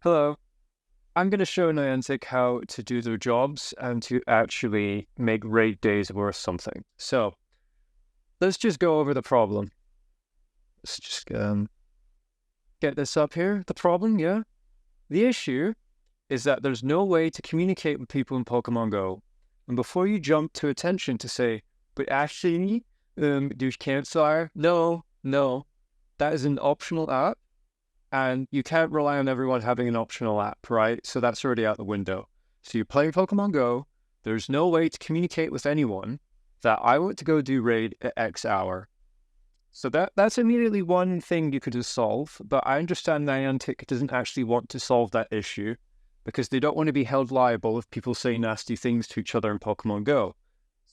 Hello. I'm going to show Niantic how to do their jobs and to actually make raid days worth something. So let's just go over the problem. Let's just get this up here. The problem, yeah. The issue is that there's no way to communicate with people in Pokemon Go. And before you jump to attention to say, but actually, there's campfire. No, that is an optional app. And you can't rely on everyone having an optional app, right? So that's already out the window. So you're playing Pokemon Go. There's no way to communicate with anyone that I want to go do raid at X hour. So that's immediately one thing you could just solve. But I understand Niantic doesn't actually want to solve that issue because they don't want to be held liable if people say nasty things to each other in Pokemon Go.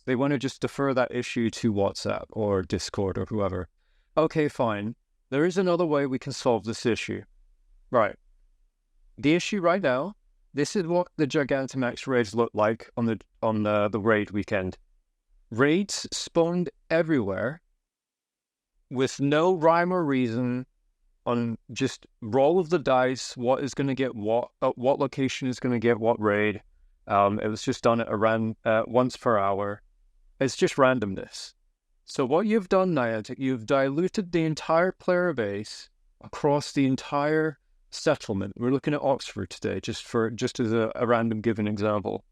They want to just defer that issue to WhatsApp or Discord or whoever. Okay, fine. There is another way we can solve this issue. Right. The issue right now, this is what the Gigantamax raids look like on the raid weekend. Raids spawned everywhere with no rhyme or reason on just roll of the dice, what is going to get what location is going to get what raid. It was just done at around once per hour. It's just randomness. So what you've done, Niantic, you've diluted the entire player base across the entire settlement. We're looking at Oxford today, just as a random given example.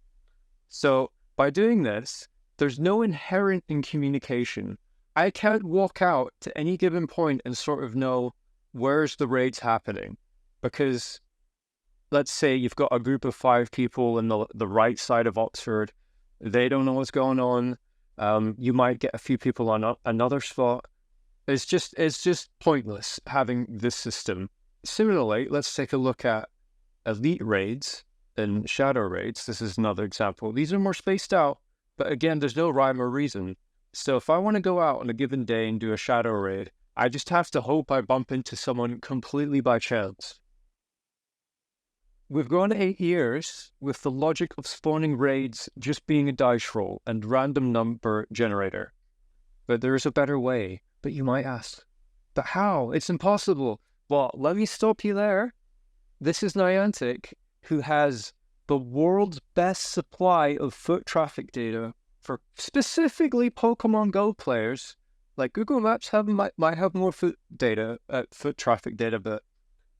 So by doing this, there's no inherent in communication. I can't walk out to any given point and sort of know where's the raids happening. Because let's say you've got a group of 5 people in the right side of Oxford. They don't know what's going on. You might get a few people on another spot. It's just pointless having this system. Similarly, let's take a look at elite raids and shadow raids. This is another example. These are more spaced out, but again, there's no rhyme or reason. So if I want to go out on a given day and do a shadow raid, I just have to hope I bump into someone completely by chance. We've gone 8 years with the logic of spawning raids just being a dice roll and random number generator. But there is a better way. But you might ask, but how? It's impossible. Well, let me stop you there. This is Niantic, who has the world's best supply of foot traffic data for specifically Pokemon Go players. Like Google Maps might have more foot traffic data, but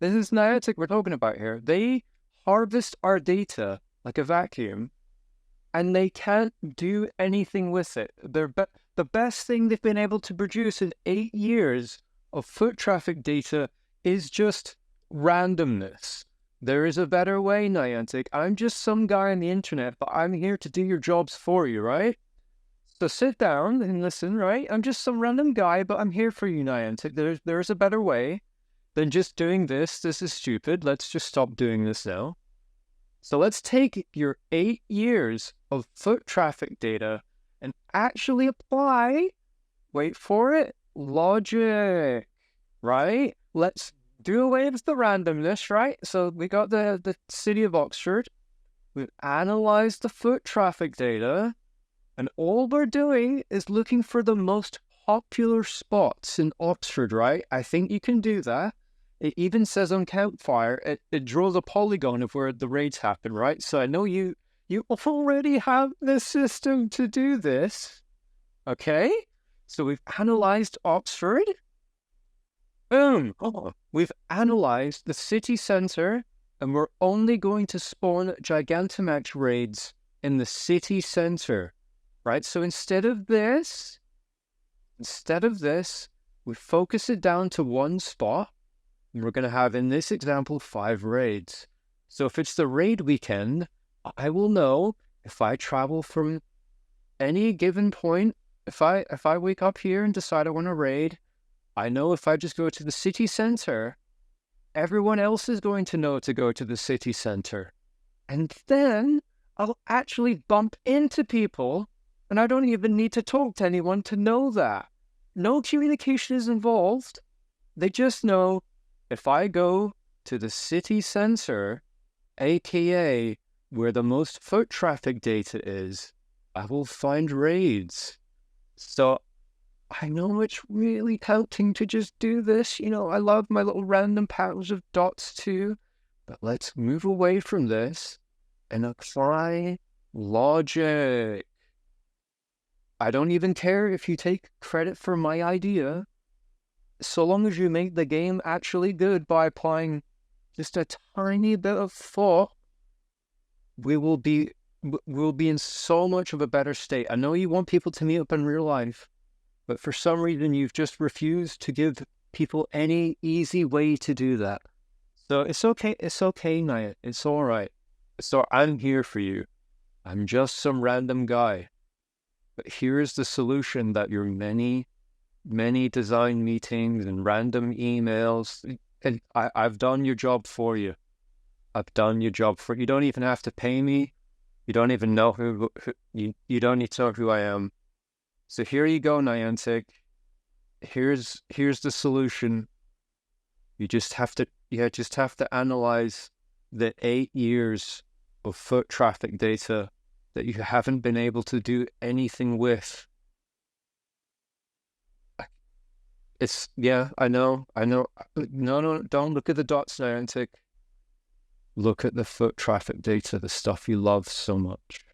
this is Niantic we're talking about here. They harvest our data like a vacuum, and they can't do anything with it. The best thing they've been able to produce in 8 years of foot traffic data is just randomness. There is a better way, Niantic. I'm just some guy on the internet, but I'm here to do your jobs for you, right? So sit down and listen, right? I'm just some random guy, but I'm here for you, Niantic. There's a better way than just doing this. This is stupid. Let's just stop doing this now. So let's take your 8 years of foot traffic data and actually apply, wait for it, logic, right? Let's do away with the randomness, right? So we got the city of Oxford. We've analyzed the foot traffic data, and all we're doing is looking for the most popular spots in Oxford, right? I think you can do that. It even says on Campfire, it draws a polygon of where the raids happen, right? So I know you already have the system to do this. Okay? So we've analyzed Oxford. Boom! Oh, we've analyzed the city center, and we're only going to spawn Gigantamax raids in the city center, right? So instead of this, we focus it down to one spot. And we're going to have, in this example, 5 raids. So if it's the raid weekend, I will know if I travel from any given point. If I wake up here and decide I want to raid, I know if I just go to the city center, everyone else is going to know to go to the city center. And then I'll actually bump into people, and I don't even need to talk to anyone to know that. No communication is involved. They just know, if I go to the city center, aka where the most foot traffic data is, I will find raids. So I know it's really tempting to just do this. You know, I love my little random patterns of dots too. But let's move away from this and apply logic. I don't even care if you take credit for my idea, so long as you make the game actually good by applying just a tiny bit of thought, we'll be in so much of a better state. I know you want people to meet up in real life, but for some reason you've just refused to give people any easy way to do that. So it's okay. It's okay, Naya. It's all right. So I'm here for you. I'm just some random guy. But here's the solution that your many design meetings and random emails, and I've done your job for you. I've done your job for you. You don't even have to pay me. You don't even know who you don't need to know who I am. So here you go, Niantic. Here's the solution. You just have to analyze the 8 years of foot traffic data that you haven't been able to do anything with. I know. No, don't look at the dots, Niantic. Look at the foot traffic data, the stuff you love so much.